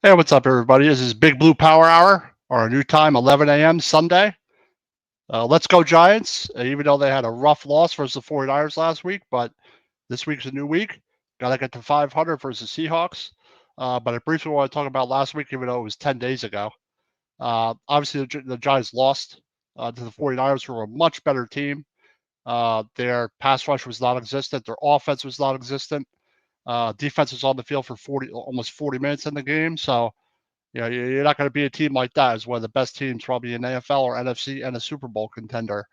Hey, what's up, everybody? This is Big Blue Power Hour, our new time, 11 a.m. Sunday. Let's go Giants, even though they had a rough loss versus the 49ers last week, but this week's a new week. Got to get to 500 versus Seahawks. But I briefly want to talk about last week, even though it was 10 days ago. Obviously, the Giants lost to the 49ers, who were a much better team. Their pass rush was non existent, their offense was non existent. Defense was on the field for almost 40 minutes in the game. So, you're not going to be a team like that as one of the best teams probably in AFL or NFC and a Super Bowl contender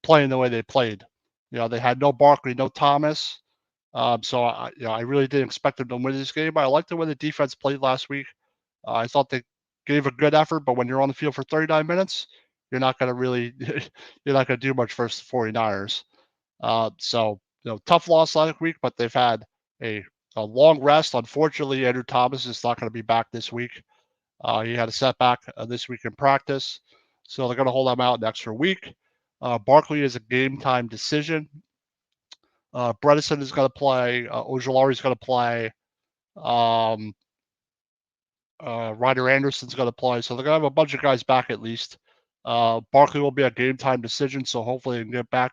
playing the way they played. They had no Barkley, no Thomas. So I really didn't expect them to win this game. But I liked the way the defense played last week. I thought they gave a good effort, but when you're on the field for 39 minutes, you're not going to really, you're not going to do much versus the 49ers. So tough loss last week, but they've had a long rest. Unfortunately, Andrew Thomas is not going to be back this week. He had a setback this week in practice, so they're going to hold him out an extra week. Barkley is a game time decision. Bredesen is going to play. Ojulari is going to play. Um, Ryder Anderson's going to play. So they're going to have a bunch of guys back at least. Barkley will be a game time decision, so hopefully they can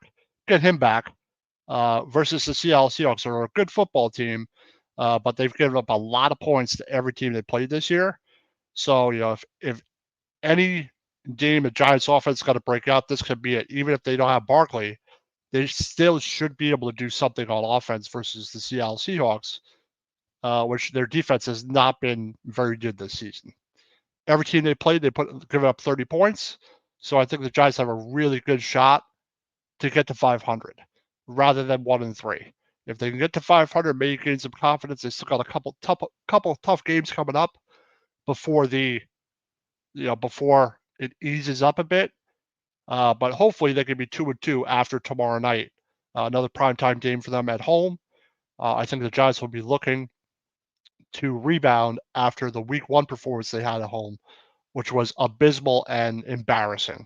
get him back. Versus the Seattle Seahawks, who are a good football team, but they've given up a lot of points to every team they played this year. So, if any game the Giants offense got to break out, this could be it. Even if they don't have Barkley, they still should be able to do something on offense versus the Seattle Seahawks, which their defense has not been very good this season. Every team they played, give up 30 points. So I think the Giants have a really good shot to get to 500 rather than 1-3. If they can get to 500, maybe gain some confidence. They still got a couple tough games coming up before before it eases up a bit. But hopefully they can be 2-2 after tomorrow night. Another primetime game for them at home. I think the Giants will be looking to rebound after the week 1 performance they had at home, which was abysmal and embarrassing.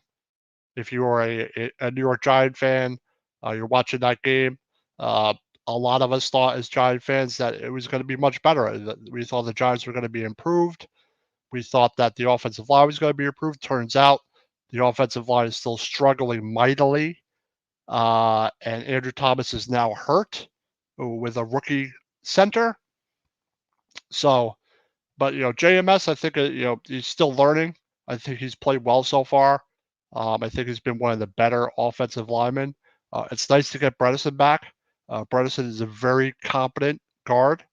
If you are a New York Giant fan, you're watching that game. A lot of us thought as Giant fans that it was going to be much better. We thought the Giants were going to be improved. We thought that the offensive line was going to be improved. Turns out the offensive line is still struggling mightily. And Andrew Thomas is now hurt with a rookie center. So, but JMS, I think he's still learning. I think he's played well so far. I think he's been one of the better offensive linemen. It's nice to get Bredesen back. Bredesen is a very competent guard,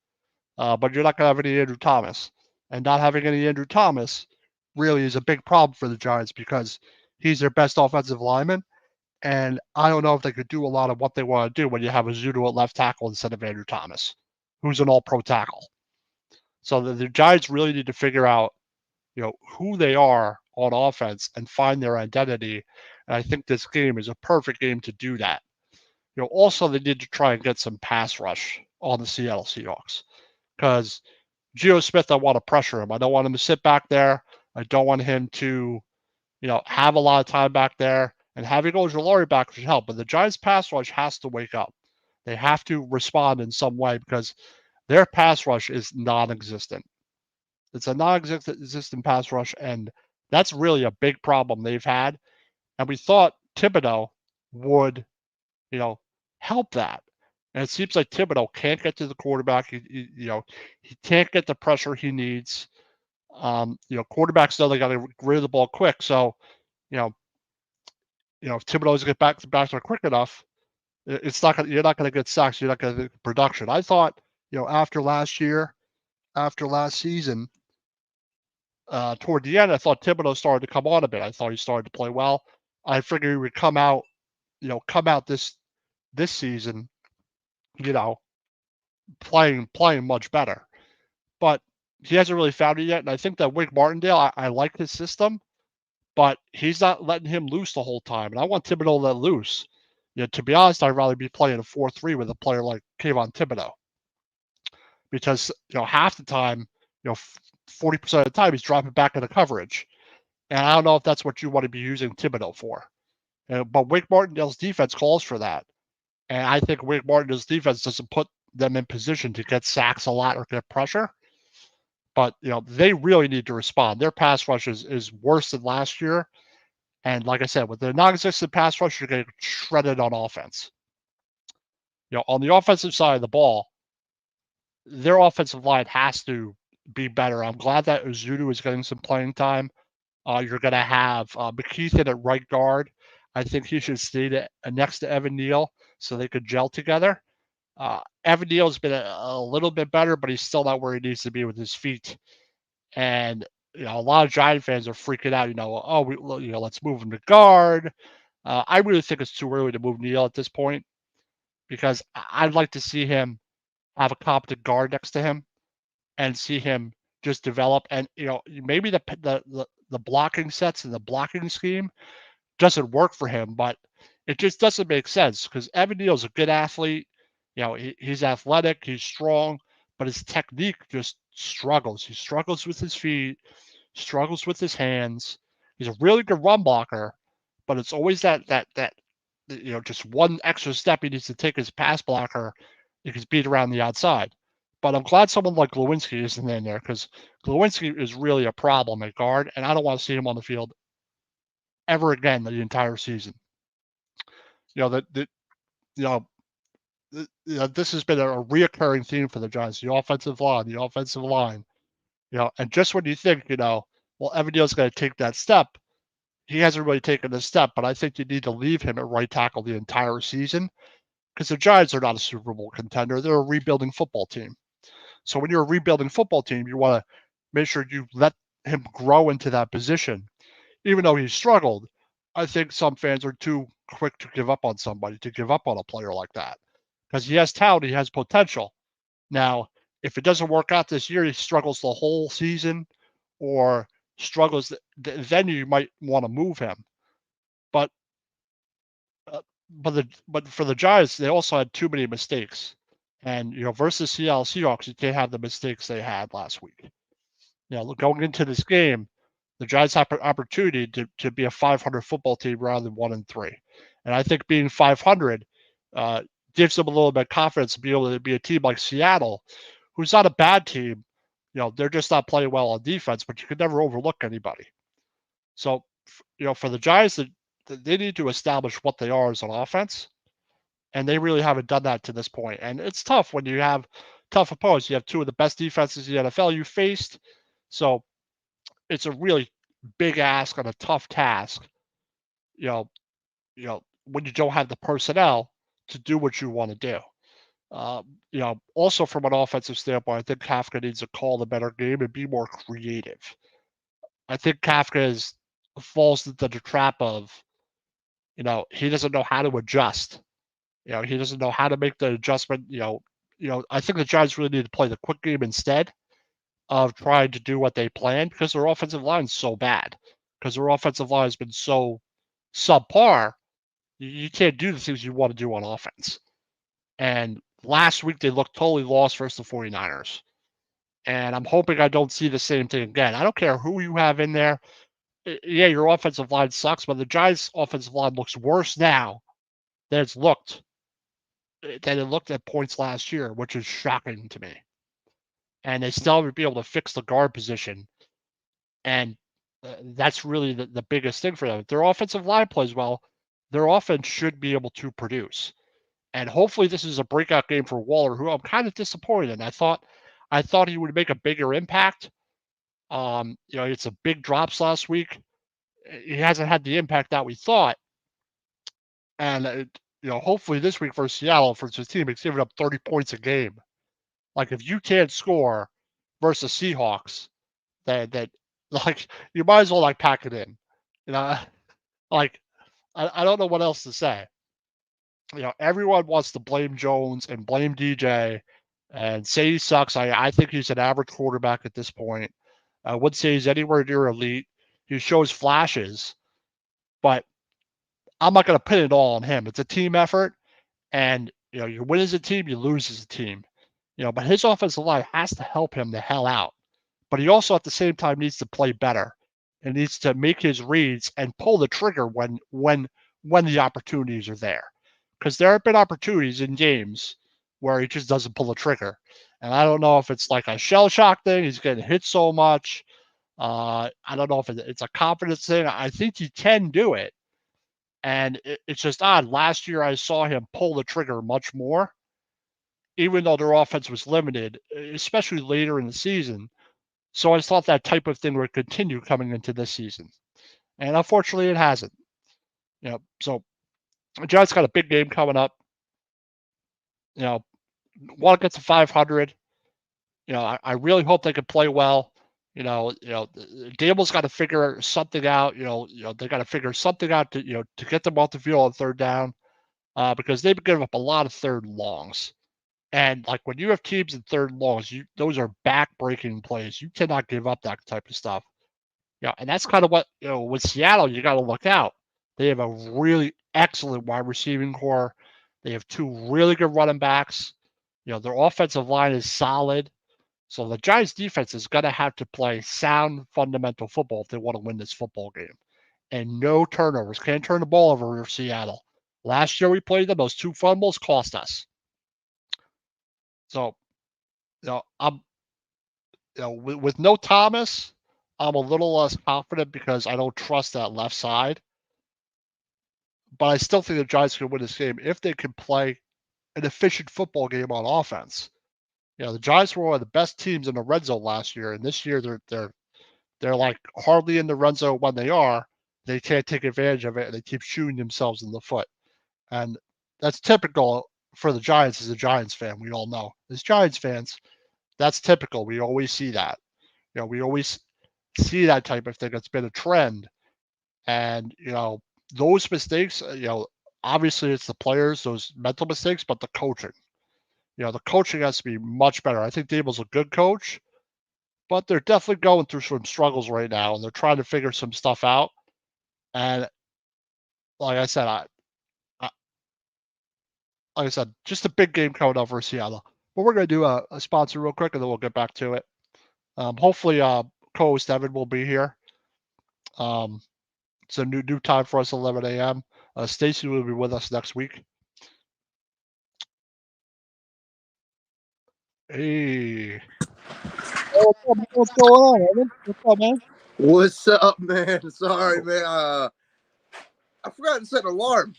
but you're not going to have any Andrew Thomas. And not having any Andrew Thomas really is a big problem for the Giants because he's their best offensive lineman. And I don't know if they could do a lot of what they want to do when you have a Zudo at left tackle instead of Andrew Thomas, who's an all-pro tackle. So the Giants really need to figure out, who they are on offense and find their identity. And I think this game is a perfect game to do that. Also they need to try and get some pass rush on the Seattle Seahawks because Geo Smith, I want to pressure him. I don't want him to sit back there. I don't want him to, have a lot of time back there. And having Ojulari back should help. But the Giants' pass rush has to wake up. They have to respond in some way because their pass rush is non-existent. It's a non-existent pass rush, and that's really a big problem they've had. And we thought Thibodeau would, help that. And it seems like Thibodeau can't get to the quarterback. He can't get the pressure he needs. Quarterbacks know they got to get rid of the ball quick. So, if Thibodeau's get back there quick enough, you're not going to get sacks. You're not going to get production. I thought, after last season, toward the end, I thought Thibodeau started to come on a bit. I thought he started to play well. I figured he would come out this season, playing much better. But he hasn't really found it yet. And I think that Wink Martindale, I like his system, but he's not letting him loose the whole time. And I want Thibodeau to let loose. To be honest, I'd rather be playing a 4-3 with a player like Kayvon Thibodeau. Because, half the time, 40% of the time he's dropping back into coverage. And I don't know if that's what you want to be using Thibodeau for. But Wink Martindale's defense calls for that. And I think Wink Martindale's defense doesn't put them in position to get sacks a lot or get pressure. But they really need to respond. Their pass rush is worse than last year. And like I said, with the non-existent pass rush, you're getting shredded on offense. On the offensive side of the ball, their offensive line has to be better. I'm glad that Uzudu is getting some playing time. You're going to have McKeithen at right guard. I think he should stay next to Evan Neal so they could gel together. Evan Neal's been a little bit better, but he's still not where he needs to be with his feet. And a lot of Giant fans are freaking out. Let's move him to guard. I really think it's too early to move Neal at this point because I'd like to see him have a competent guard next to him and see him just develop. And maybe the blocking sets and the blocking scheme doesn't work for him, but it just doesn't make sense because Evan Neal's a good athlete. He's athletic, he's strong, but his technique just struggles. He struggles with his feet, struggles with his hands. He's a really good run blocker, but it's always that just one extra step he needs to take as pass blocker. He gets beat around the outside. But I'm glad someone like Glowinski isn't in there because Glowinski is really a problem at guard, and I don't want to see him on the field ever again the entire season. This has been a reoccurring theme for the Giants, the offensive line. And just when you think, Evan Neal's going to take that step, he hasn't really taken the step, but I think you need to leave him at right tackle the entire season because the Giants are not a Super Bowl contender. They're a rebuilding football team. So when you're a rebuilding football team, you want to make sure you let him grow into that position. Even though he's struggled, I think some fans are too quick to give up on somebody, to give up on a player like that. Because he has talent, he has potential. Now, if it doesn't work out this year, he struggles the whole season or struggles, then you might want to move him. But for the Giants, they also had too many mistakes. And, versus Seattle Seahawks, you can't have the mistakes they had last week. Going into this game, the Giants have an opportunity to be a 500 football team rather than 1-3. And I think being 500 gives them a little bit of confidence to be able to be a team like Seattle, who's not a bad team. They're just not playing well on defense, but you can never overlook anybody. So, for the Giants, they need to establish what they are as an offense, and they really haven't done that to this point. And it's tough when you have tough opponents. You have two of the best defenses in the NFL you faced, so it's a really big ask and a tough task. When you don't have the personnel to do what you want to do. Also from an offensive standpoint, I think Kafka needs to call the better game and be more creative. I think Kafka falls into the trap of, he doesn't know how to adjust. He doesn't know how to make the adjustment. I think the Giants really need to play the quick game instead of trying to do what they planned because their offensive line is so bad. Because their offensive line has been so subpar, you can't do the things you want to do on offense. And last week, they looked totally lost versus the 49ers. And I'm hoping I don't see the same thing again. I don't care who you have in there. Yeah, your offensive line sucks, but the Giants' offensive line looks worse now than it looked at points last year, which is shocking to me. And they still haven't been able to fix the guard position. And that's really the biggest thing for them. If their offensive line plays well, their offense should be able to produce. And hopefully this is a breakout game for Waller, who I'm kind of disappointed in. I thought he would make a bigger impact. It's a big drops last week. He hasn't had the impact that we thought. And, hopefully this week for Seattle, for his team, it's giving up 30 points a game. Like, if you can't score versus Seahawks, that you might as well, pack it in. I don't know what else to say. Everyone wants to blame Jones and blame DJ and say he sucks. I think he's an average quarterback at this point. I wouldn't say he's anywhere near elite. He shows flashes, but I'm not going to pin it all on him. It's a team effort, and you win as a team, you lose as a team. But his offensive line has to help him the hell out. But he also at the same time needs to play better and needs to make his reads and pull the trigger when the opportunities are there. Because there have been opportunities in games where he just doesn't pull the trigger. And I don't know if it's like a shell shock thing. He's getting hit so much. I don't know if it's a confidence thing. I think he can do it. And it's just odd. Last year, I saw him pull the trigger much more, even though their offense was limited, especially later in the season. So I just thought that type of thing would continue coming into this season. And unfortunately, it hasn't. So the Giants got a big game coming up. Want to get to 500. I really hope they can play well. Dable's got to figure something out. They got to figure something out to get them off the field on third down, because they've been giving up a lot of third longs. And like when you have teams in third longs, those are back-breaking plays. You cannot give up that type of stuff. And that's kind of what with Seattle you got to look out. They have a really excellent wide receiving core. They have two really good running backs. Their offensive line is solid. So the Giants defense is going to have to play sound fundamental football if they want to win this football game. And no turnovers. Can't turn the ball over for Seattle. Last year we played them. Those two fumbles cost us. So, I'm, with no Thomas, I'm a little less confident because I don't trust that left side. But I still think the Giants can win this game if they can play an efficient football game on offense. The Giants were one of the best teams in the red zone last year, and this year they're like hardly in the red zone when they are. They can't take advantage of it, and they keep shooting themselves in the foot. And that's typical for the Giants as a Giants fan. We all know as Giants fans, that's typical. We always see that. We always see that type of thing. It's been a trend, and those mistakes. Obviously it's the players, those mental mistakes, but the coaching. The coaching has to be much better. I think Dable's a good coach, but they're definitely going through some struggles right now, and they're trying to figure some stuff out. And like I said, just a big game coming up for Seattle. But we're going to do a sponsor real quick, and then we'll get back to it. Hopefully, co-host Evan will be here. It's a new time for us, 11 a.m. Stacy will be with us next week. Hey. What's going on, Evan? What's up, man? What's up, man? Sorry, man. I forgot to set an alarm.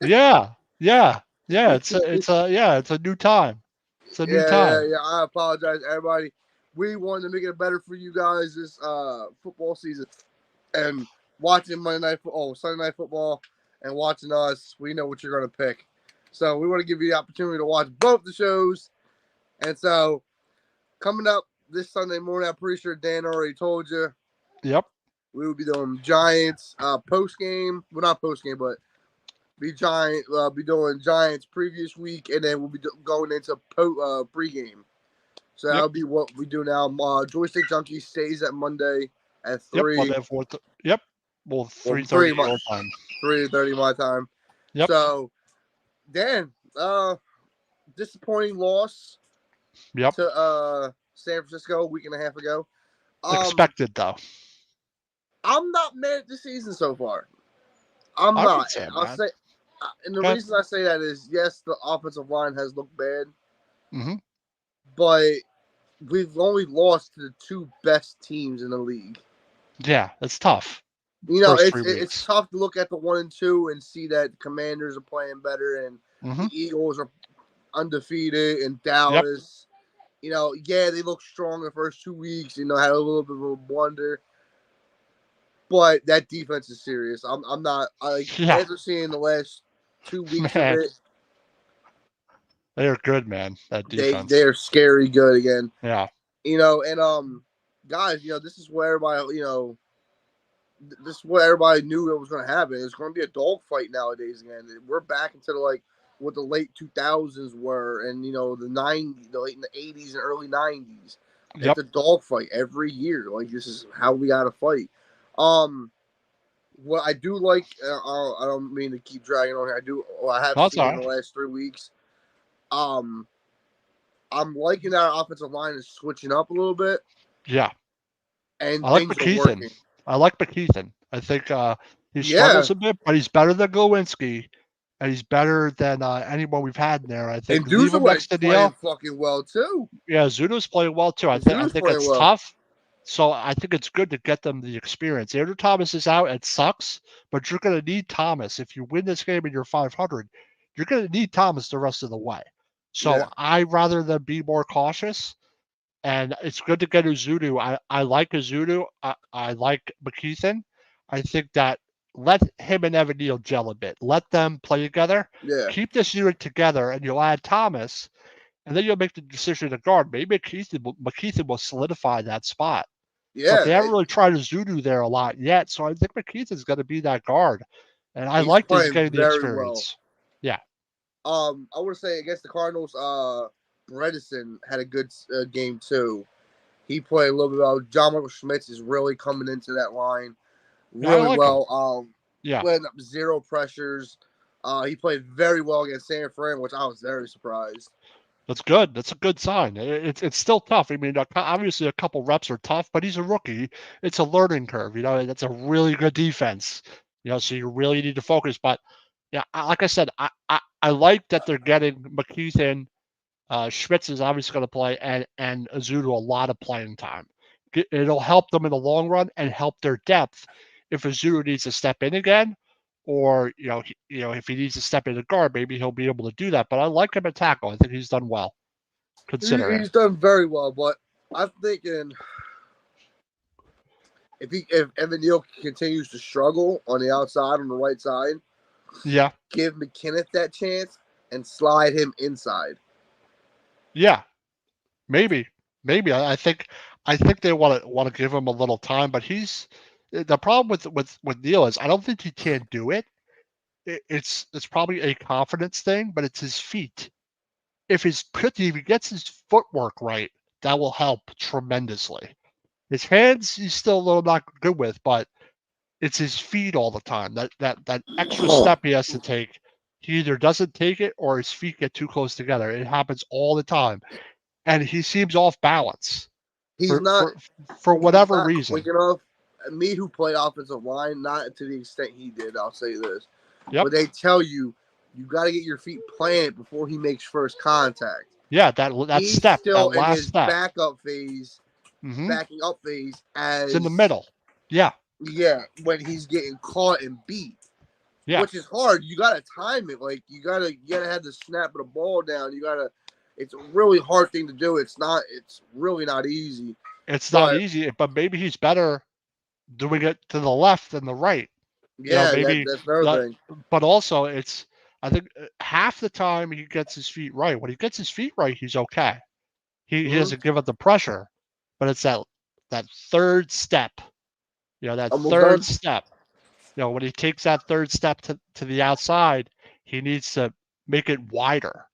Yeah. It's a new time. It's a new time. Yeah. I apologize, everybody. We wanted to make it better for you guys this football season, and watching Sunday Night Football, and watching us. We know what you're going to pick, so we want to give you the opportunity to watch both the shows. And so, coming up this Sunday morning, I'm pretty sure Dan already told you. Yep. We will be doing Giants post game. Well, not post game, but be doing Giants previous week, and then we'll be going into pregame. So that'll be what we do now. Joystick Junkie stays at Monday at 3. Yep. Monday 4. Yep. Well, 3:30 your time. 3:30 my time. Yep. So, Dan, disappointing loss. Yep. To San Francisco a week and a half ago. Expected though. I'm not mad at the season so far. I'm not. I'll say, and the reason I say that is, yes, the offensive line has looked bad, but we've only lost to the two best teams in the league. Yeah, it's tough. It's tough to look at the 1 and 2 and see that the Commanders are playing better and the Eagles are undefeated, and Dallas. They look strong the first 2 weeks. Had a little bit of a blunder. But that defense is serious. I'm not. After seeing the last 2 weeks of it, they are good, man. That defense. They are scary good again. Yeah. And guys, this is where everybody, this is what everybody knew it was going to happen. It's going to be a dogfight nowadays again. We're back into what the late 2000s were, and the late 80s and early 90s. It's a dogfight every year. This is how we got to fight. What I do like, I don't mean to keep dragging on here. I have seen in the last 3 weeks. I'm liking that our offensive line is switching up a little bit. Yeah. And I like McKeithen. I think he struggles a bit, but he's better than Glowinski. and he's better than anyone we've had in there. I think. And Leave him next to playing Neal. fucking well too. Yeah, Zuno's playing well too. I Zuno's think playing it's well. tough. So I think it's good to get them the experience. Andrew Thomas is out. It sucks, but you're going to need Thomas. If you win this game and you're 500, you're going to need Thomas the rest of the way. So I'd rather than be more cautious. And it's good to get Uzudu. I like Uzudu. I like McKeithen. I think that let him and Evan Neal gel a bit. Let them play together. Yeah. Keep this unit together, and you'll add Thomas, and then you'll make the decision to guard. Maybe McKeithen will solidify that spot. Yeah. But they haven't really tried Uzudu there a lot yet, so I think McKeithen's going to be that guard. And I like this getting the experience. Well. Yeah. I would say against the Cardinals, Bredesen had a good game too. He played a little bit well. John Michael Schmitz is really coming into that line really well. Playing up 0 pressures. He played very well against San Fran, which I was very surprised. That's good. That's a good sign. It's still tough. I mean, obviously a couple reps are tough, but he's a rookie. It's a learning curve. That's a really good defense. So you really need to focus. But yeah, like I said, I like that they're getting McKeithen. Schmitz is obviously going to play, and Azudu a lot of playing time. It'll help them in the long run and help their depth if Azudu needs to step in again, or if he needs to step in the guard, maybe he'll be able to do that. But I like him at tackle. I think he's done well. Considering he's done very well, but I'm thinking if Evan Neal continues to struggle on the outside on the right side, give McKinnon that chance and slide him inside. Yeah, maybe. I think they want to give him a little time, but the problem with Neal is I don't think he can't do it. It's probably a confidence thing, but it's his feet. If he gets his footwork right, that will help tremendously. His hands he's still a little not good with, but it's his feet all the time. That extra step he has to take. He either doesn't take it or his feet get too close together. It happens all the time. And he seems off balance. He's not for whatever reason. Quick enough. Me, who played offensive line, not to the extent he did. I'll say this, but they tell you got to get your feet planted before he makes first contact. Yeah, that he's step, still that last in his step. backup phase, backing up phase as it's in the middle. Yeah, when he's getting caught and beat. Yeah, which is hard. You got to time it. Like you gotta have the snap of the ball down. It's a really hard thing to do. It's really not easy. It's not easy, but maybe he's better doing it to the left than the right. Yeah, maybe that's another thing. But also, I think half the time he gets his feet right. When he gets his feet right, he's okay. He doesn't give up the pressure, but it's that third step. That third step. When he takes that third step to the outside, he needs to make it wider.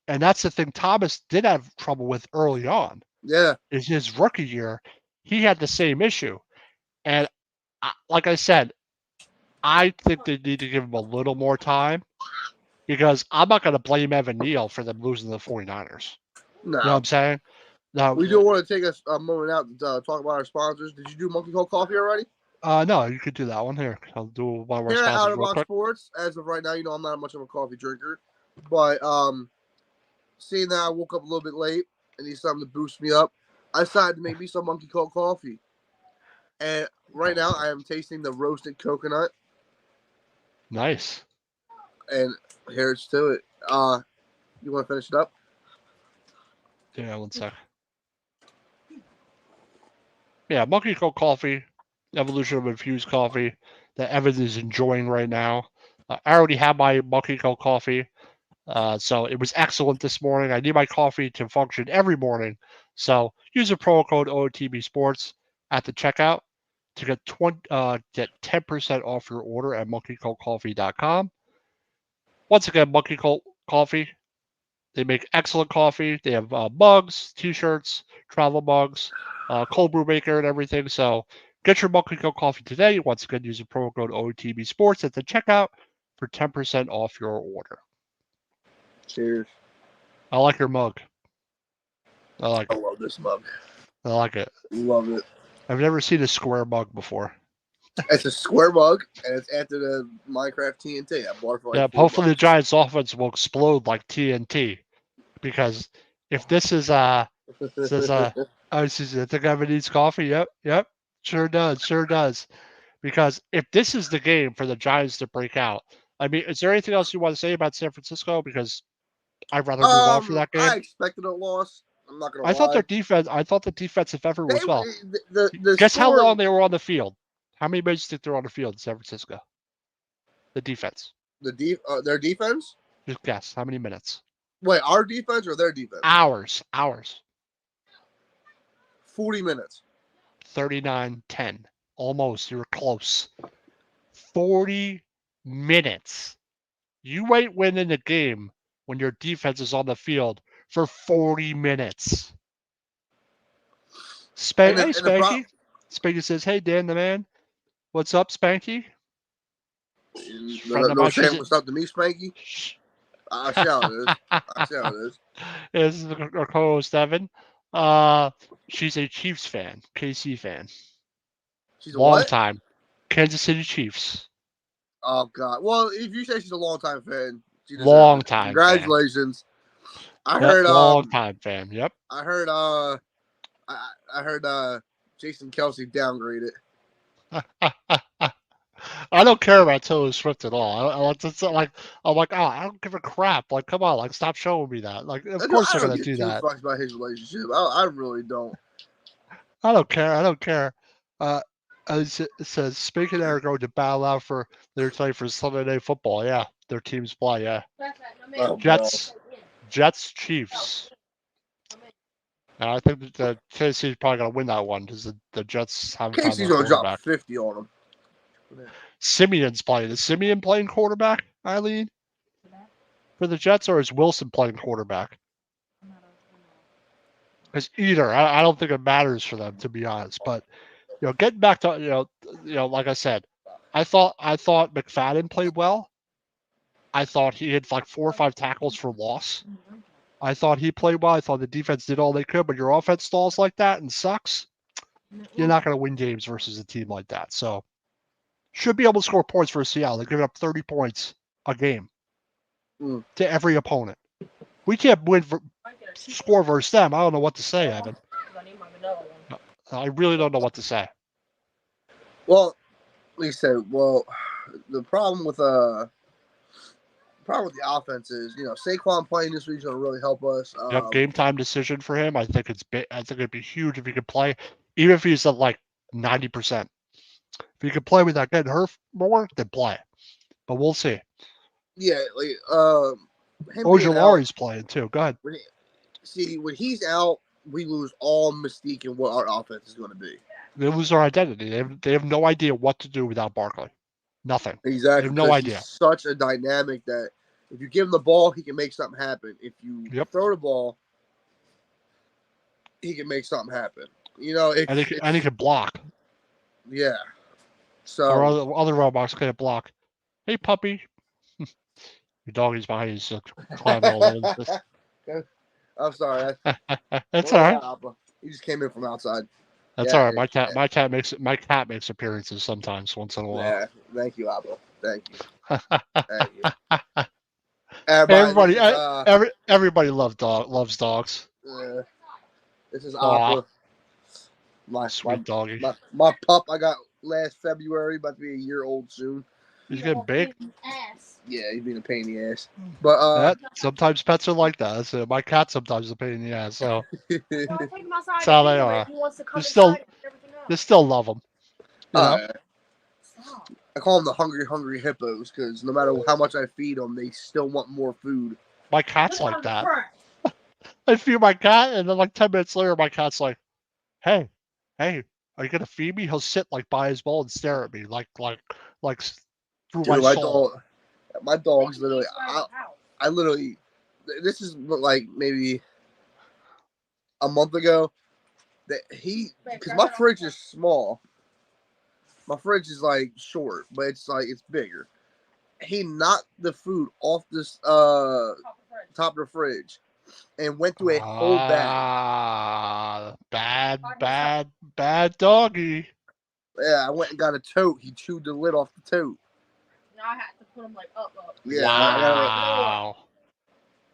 And that's the thing Thomas did have trouble with early on. Yeah. Is his rookie year, he had the same issue. And like I said, I think they need to give him a little more time because I'm not going to blame Evan Neal for them losing the 49ers. No. You know what I'm saying? No. We do want to take a moment out to talk about our sponsors. Did you do Monkey Cold Coffee already? No, you could do that one here. I'll do one of our sponsors real quick. Sports, as of right now, I'm not much of a coffee drinker, but seeing that I woke up a little bit late and need something to boost me up, I decided to make me some Monkey Cold Coffee. And right now, I am tasting the roasted coconut. Nice. And here's to it. You want to finish it up? Yeah, one sec. Yeah, Monkey Cold Coffee, evolution of infused coffee that Evan is enjoying right now. I already have my Monkey Cold Coffee, so it was excellent this morning. I need my coffee to function every morning, so use the promo code OOTB Sports at the checkout to get 10% off your order at monkeycoldcoffee.com. Once again, Monkey Cold Coffee, they make excellent coffee. They have mugs, t-shirts, travel mugs, cold brew maker, and everything. So get your Monkey Cold Coffee today. Once again, use the promo code OOTB Sports at the checkout for 10% off your order. Cheers. I like your mug. I love this mug. I like it. Love it. I've never seen a square mug before. It's a square mug, and it's after the Minecraft TNT. I bought it for like $4. Hopefully the Giants' offense will explode like TNT, because if this is says oh, she's I think Evan needs coffee. Yep, sure does. Because if this is the game for the Giants to break out, I mean, is there anything else you want to say about San Francisco? Because I'd rather move on from that game. I expected a loss. I'm not gonna lie. I thought the defensive effort was well. Guess how long they were on the field? How many minutes did they were on the field in San Francisco? The defense. Their defense? Just guess. How many minutes? Wait, our defense or their defense? Hours. 40 minutes. 39-10. Almost. You were close. 40 minutes. You ain't winning the game when your defense is on the field for 40 minutes. Hey, Spanky. Spanky says, hey, Dan the man. What's up, Spanky? No saying what's up to me, Spanky? I shall it is. This is our co-host, Evan. She's a Chiefs fan, KC fan. She's a long time. Kansas City Chiefs. Oh, God. Well, if you say she's a long-time fan, long time. Congratulations. Fan. I heard long time fan. Yep. I heard I heard Jason Kelsey downgraded. I don't care about Taylor Swift at all. I'm like, oh, I don't give a crap. Like, come on, like, stop showing me that. Like, of course they're gonna do that. Fucks about his relationship. I really don't. I don't care. As it says, speaking of, are going to battle out for their play for Sunday Night Football. Yeah, their teams play. Yeah, Jets, Chiefs. And I think that KC's probably gonna win that one because the Jets haven't. KC's gonna drop 50 on them. Simeon's playing. Is Simeon playing quarterback, Eileen? For the Jets, or is Wilson playing quarterback? It's either. I don't think it matters for them, to be honest. But getting back to like I said, I thought McFadden played well. I thought he had like 4 or 5 tackles for loss. I thought he played well. I thought the defense did all they could, but your offense stalls like that and sucks. You're not going to win games versus a team like that. So, should be able to score points for Seattle. They're giving up 30 points a game to every opponent. We can't score versus them. I don't know what to say, Evan. I really don't know what to say. Well, like I said, the problem with the offense is, Saquon playing this week is going to really help us. Game time decision for him. I think it'd be huge if he could play, even if he's at like 90%. If he could play without getting hurt more, then play. But we'll see. Yeah, like Ojulari's playing too. Go ahead. When he's out, we lose all mystique in what our offense is going to be. They lose our identity. They have no idea what to do without Barkley. Nothing. Exactly. They have no idea. He's such a dynamic that if you give him the ball, he can make something happen. If you throw the ball, he can make something happen. And he can block. Yeah. So our other robots can't block. Hey, puppy. Your doggy's behind you, so climbing all over. I'm sorry. That's all right. He just came in from outside. That's all right. My cat makes appearances sometimes, once in a while. Yeah. Thank you, Abba. Thank you. Everybody loves dogs. This is Abba. My sweet doggy. My pup I got last February, about to be a year old soon. He's getting big. Yeah, he's being a pain in the ass. But sometimes pets are like that. So my cat sometimes is a pain in the ass. So that's how they are. They still love them. I call them the hungry hippos because no matter how much I feed them, they still want more food. My cat's like that. I feed my cat, and then like 10 minutes later, my cat's like, "Hey, are you gonna feed me?" He'll sit like by his bowl and stare at me like through my soul. My dog's literally. I literally. This is like maybe a month ago. Because my fridge is small. My fridge is like short, but it's bigger. He knocked the food off this top of the fridge and went through a whole bag. Bad doggy. Yeah, I went and got a tote. He chewed the lid off the tote. Now I have to put them like up. Yeah, wow.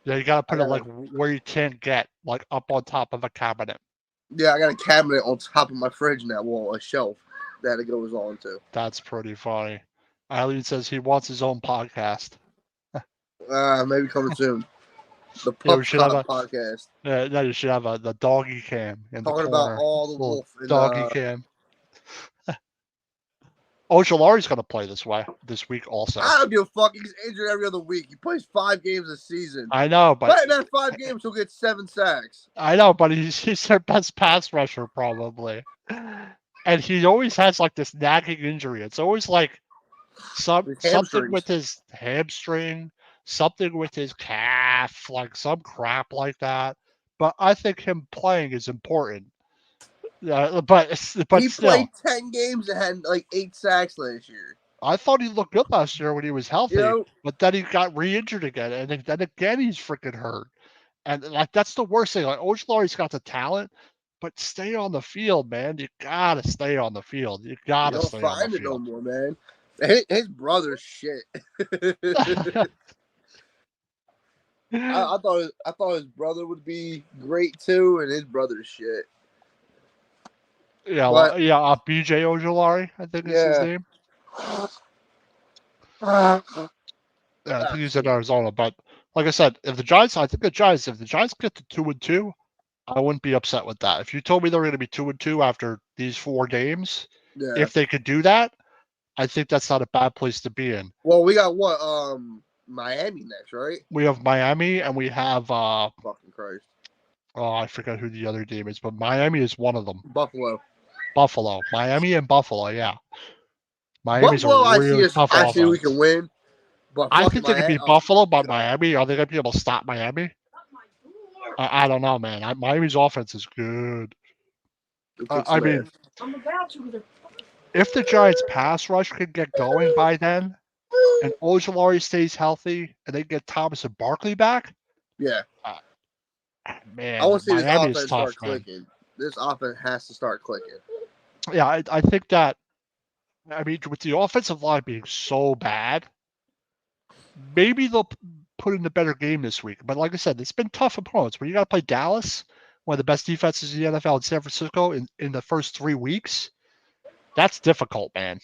Yeah, you gotta put it like where you can't get, like up on top of a cabinet. Yeah, I got a cabinet on top of my fridge now, well, a shelf that it goes on to. That's pretty funny. Eileen says he wants his own podcast. Maybe coming soon. The Yeah, Pup Cop podcast. No, you should have the doggy cam in the Talking corner. about all the wolf and doggy cam. Ojulari's gonna play this week also. I don't give a fuck. He's injured every other week. He plays 5 games a season. I know, but in that 5 games, he'll get 7 sacks. I know, but he's their best pass rusher probably, and he always has like this nagging injury. It's always like something with his hamstring, something with his calf, like some crap like that. But I think him playing is important. But he still, played 10 games and had like 8 sacks last year. I thought he looked good last year when he was healthy, but then he got re-injured again, and then again he's freaking hurt. And like that's the worst thing. Like Ojulari's got the talent, but stay on the field, man. You gotta stay on the field. You gotta stay on the field. No more, man. His brother's shit. I thought his brother would be great too, and his brother's shit. Yeah, BJ Ojulari, I think is his name. Yeah, I think he's in Arizona. But like I said, if the Giants get to 2-2, I wouldn't be upset with that. If you told me they were going to be 2-2 after these 4 games, if they could do that, I think that's not a bad place to be in. Well, we got what? Miami next, right? We have Miami, and we have fucking Christ. Oh, I forgot who the other team is, but Miami is one of them. Buffalo. Miami and Buffalo, yeah. Miami's Buffalo, a really tough offense. I see we can win. But I think they could beat Buffalo, but Miami, are they going to be able to stop Miami? I don't know, man. Miami's offense is good. I mean, if the Giants' pass rush could get going by then, and Ojulari stays healthy, and they get Thomas and Barkley back, man, I want to see Miami this offense tough, start clicking. This offense has to start clicking. Yeah, I think that. I mean, with the offensive line being so bad, maybe they'll put in a better game this week. But like I said, it's been tough opponents. When you got to play Dallas, one of the best defenses in the NFL, in San Francisco in the first 3 weeks, that's difficult, man.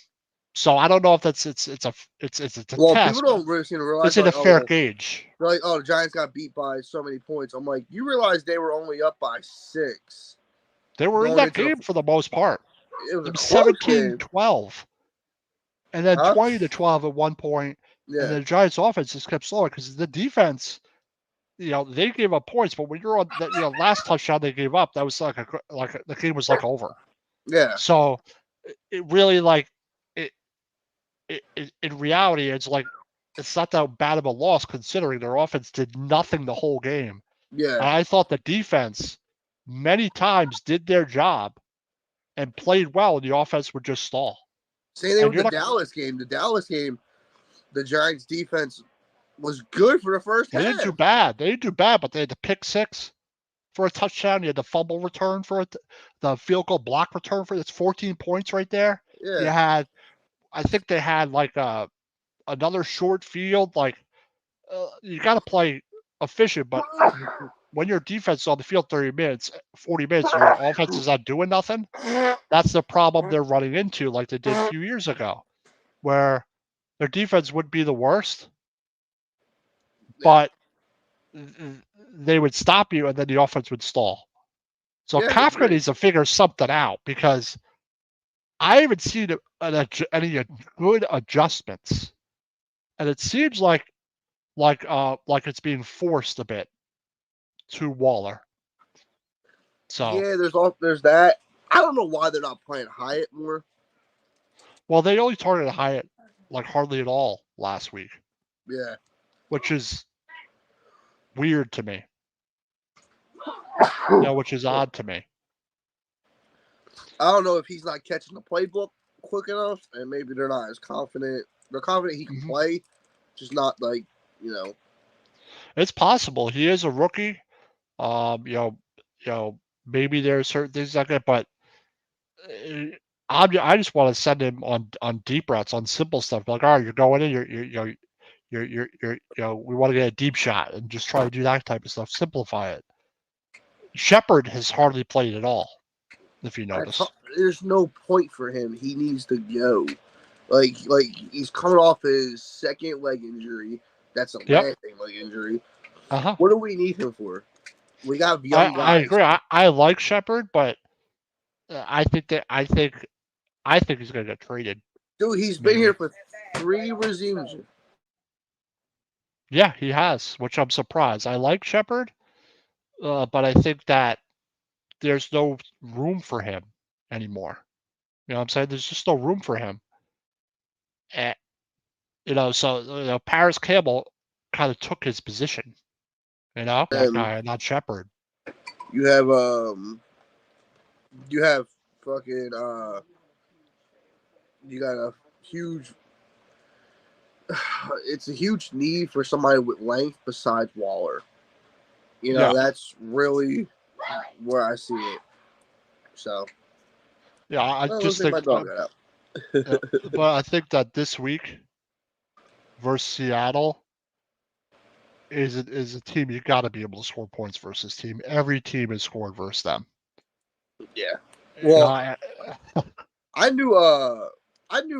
So I don't know if it's a test. People don't really seem to realize. It's a fair gauge. They're like, oh, the Giants got beat by so many points. I'm like, you realize they were only up by 6. They were in that game for the most part. It was 17-12. And then 20-12 at one point. Yeah. And the Giants' offense just kept slowing because the defense, they gave up points. But when you're on that, last touchdown they gave up, that was like the game was like over. Yeah. So it really in reality, it's like it's not that bad of a loss considering their offense did nothing the whole game. Yeah. And I thought the defense many times did their job and played well, and the offense would just stall. Same thing with the Dallas game. The Dallas game, the Giants' defense was good for the first half. They didn't do bad, but they had the pick 6 for a touchdown. You had the fumble return for it, the field goal block return for it. It's 14 points right there. Yeah. I think they had like another short field. Like you got to play efficient, but when your defense is on the field 30 minutes, 40 minutes, your offense is not doing nothing. That's the problem they're running into, like they did a few years ago, where their defense would be the worst, but they would stop you, and then the offense would stall. So Kafka needs to figure something out because I haven't seen any good adjustments, and it seems like it's being forced a bit to Waller. So yeah, there's that. I don't know why they're not playing Hyatt more. Well, they only targeted Hyatt like hardly at all last week. Yeah, which is weird to me. Which is odd to me. I don't know if he's not catching the playbook quick enough, and maybe they're not as confident. They're confident he can play, just not like. It's possible he is a rookie. Maybe there are certain things like that, but I just want to send him on deep routes, on simple stuff. Like, all right, you're going in, we want to get a deep shot and just try to do that type of stuff. Simplify it. Shepard has hardly played at all, if you notice. There's no point for him. He needs to go. Like he's coming off his second leg injury. That's a lasting leg injury. What do we need him for? We got young guys. I agree. I like Shepard, but I think he's going to get traded. Dude, he's been here for 3 regimes. Yeah, he has, which I'm surprised. I like Shepard, but I think that there's no room for him anymore. You know what I'm saying? There's just no room for him. And, so Paris Campbell kind of took his position. That guy, not Shepard. You have fucking you got a huge. It's a huge need for somebody with length besides Waller. That's really where I see it. So. Yeah, I just think. But I think that this week versus Seattle is a team you got to be able to score points versus team. Every team has scored versus them. Yeah. Well, I knew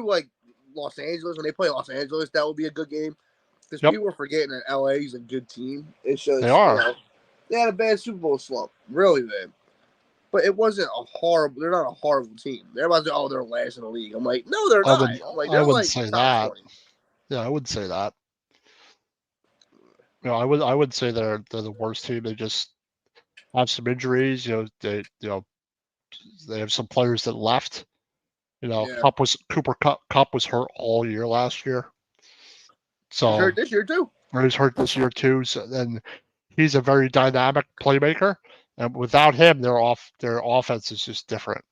like Los Angeles, when they play Los Angeles, that would be a good game. Because people are forgetting that LA is a good team. It's just they are. They had a bad Super Bowl slump, really bad. But it wasn't a horrible. They're not a horrible team. Everybody's like, they're last in the league. I'm like, no, they're not. I wouldn't say that. 20. Yeah, I wouldn't say that. I would say they're the worst team. They just have some injuries. They have some players that left. Cooper Kupp was hurt all year last year. So he's hurt this year too. He's hurt this year too. So then he's a very dynamic playmaker, and without him, their offense is just different.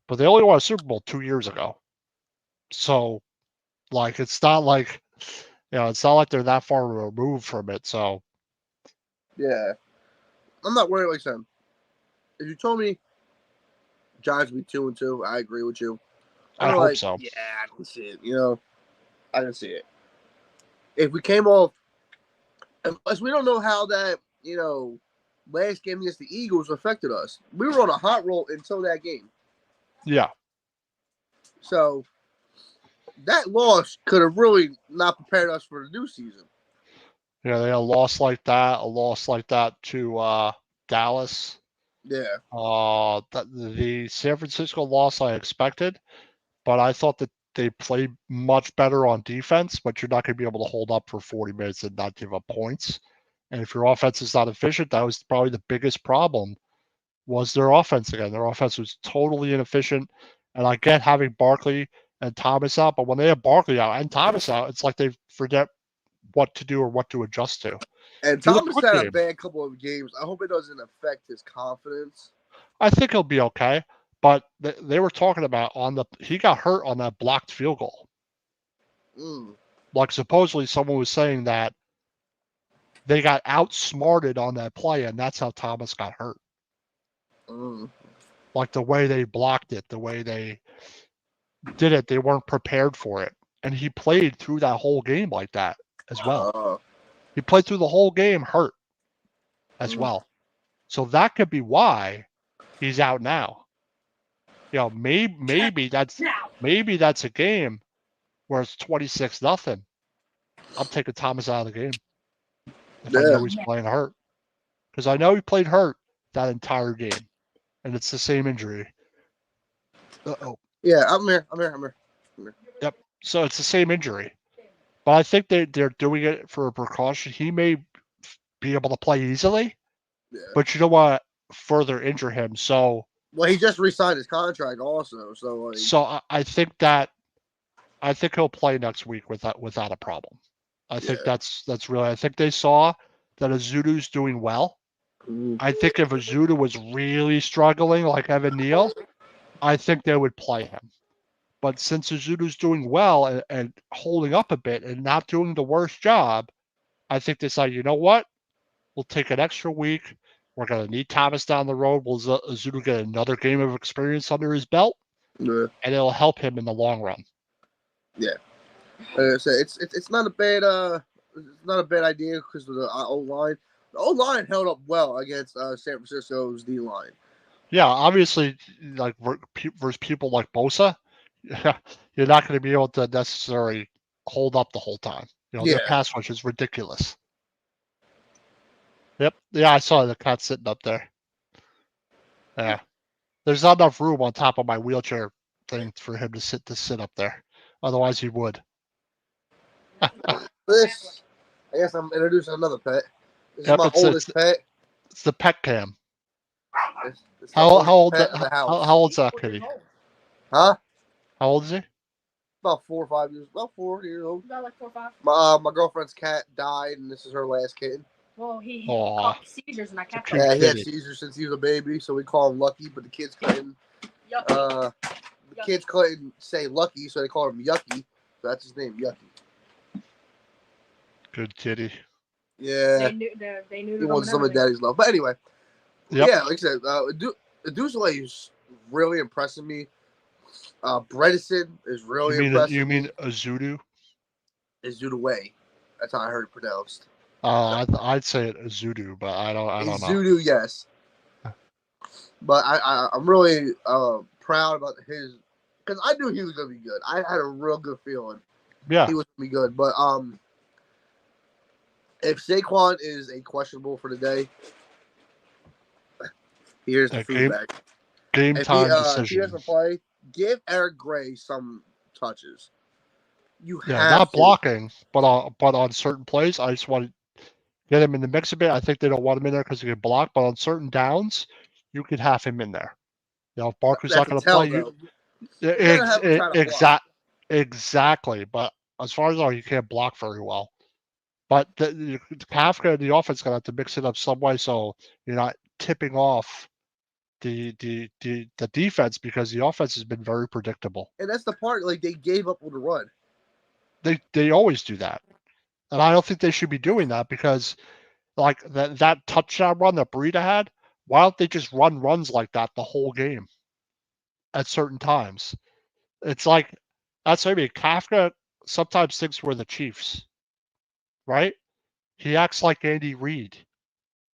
But they only won a Super Bowl 2 years ago, so it's not like it's not like they're that far removed from it. So yeah, I'm not worried. Like I said, if you told me Giants would be 2-2, I agree with you. I hope so. Yeah, I can see it. I can see it. If we came off, unless we don't know how that last game against the Eagles affected us. We were on a hot roll until that game. Yeah. So that loss could have really not prepared us for the new season. Yeah, they had a loss like that to Dallas. Yeah. The San Francisco loss I expected, but I thought that they played much better on defense, but you're not going to be able to hold up for 40 minutes and not give up points. And if your offense is not efficient, that was probably the biggest problem, was their offense again. Their offense was totally inefficient. And I get having Barkley and Thomas out, but when they have Barkley out and Thomas out, it's like they forget what to do or what to adjust to. And Thomas had a bad couple of games. I hope it doesn't affect his confidence. I think he'll be okay. But they were talking about he got hurt on that blocked field goal. Like supposedly someone was saying that they got outsmarted on that play, and that's how Thomas got hurt. Like the way they blocked it, the way they did it, they weren't prepared for it. And he played through that whole game like that as well. He played through the whole game hurt as well. So that could be why he's out now. Maybe that's a game where it's 26-0. I'm taking Thomas out of the game if I know he's playing hurt, because I know he played hurt that entire game, and it's the same injury. Yeah, I'm here. Yep. So it's the same injury, but I think they're doing it for a precaution. He may be able to play easily, but you don't want to further injure him. So. Well, he just re-signed his contract also, so. So I think he'll play next week without a problem. I think that's really. I think they saw that Azudu's doing well. I think if Azudu was really struggling like Evan Neal, I think they would play him. But since Azudu's doing well and holding up a bit and not doing the worst job, I think they said, you know what? We'll take an extra week. We're going to need Thomas down the road. Will Azudu get another game of experience under his belt? and it'll help him in the long run. Yeah, like I said, it's not a bad idea because of the O line. The O line held up well against San Francisco's D line. Yeah, obviously, like versus people like Bosa, you're not going to be able to necessarily hold up the whole time. Their pass rush is ridiculous. Yep. Yeah, I saw the cat sitting up there. Yeah. There's not enough room on top of my wheelchair thing for him to sit up there. Otherwise, he would. This, I guess I'm introducing another pet. This is my oldest pet. It's the pet cam. It's how old's that kitty? Huh? How old is he? About 4 or 5 years. About 4 years old. About like 4 or 5. My girlfriend's cat died, and this is her last kitten. Well, he caught seizures, and I kept him. Yeah, he had seizures since he was a baby, so we call him Lucky. But the kids couldn't. Kids couldn't say Lucky, so they called him Yucky. So that's his name, Yucky. Good kitty. Yeah. They knew he wanted some of Daddy's love. But anyway, yeah, like I said, Dusele is really impressing me. Bredesen is really impressive. You mean Azudu? Azudu. That's how I heard it pronounced. I'd say it Azudu, but I don't know. Azudu, yes. But I'm really proud about his, because I knew he was gonna be good. I had a real good feeling. Yeah, he was gonna be good. But if Saquon is a questionable for the day, here's the feedback. Game time decision. If he doesn't play, give Eric Gray some touches. Not blocking, but on certain plays, I just want to get him in the mix a bit. I think they don't want him in there because he can block, but on certain downs, you could have him in there. If Barkley's not going to play, exactly. But as far as you can't block very well. But Kafka and the offense going to have to mix it up some way so you're not tipping off the defense, because the offense has been very predictable. And that's the part, like, they gave up on the run. They always do that. And I don't think they should be doing that, because like that touchdown run that Breida had, why don't they just run runs like that the whole game at certain times? It's like, that's what I mean. Kafka sometimes thinks we're the Chiefs, right? He acts like Andy Reid.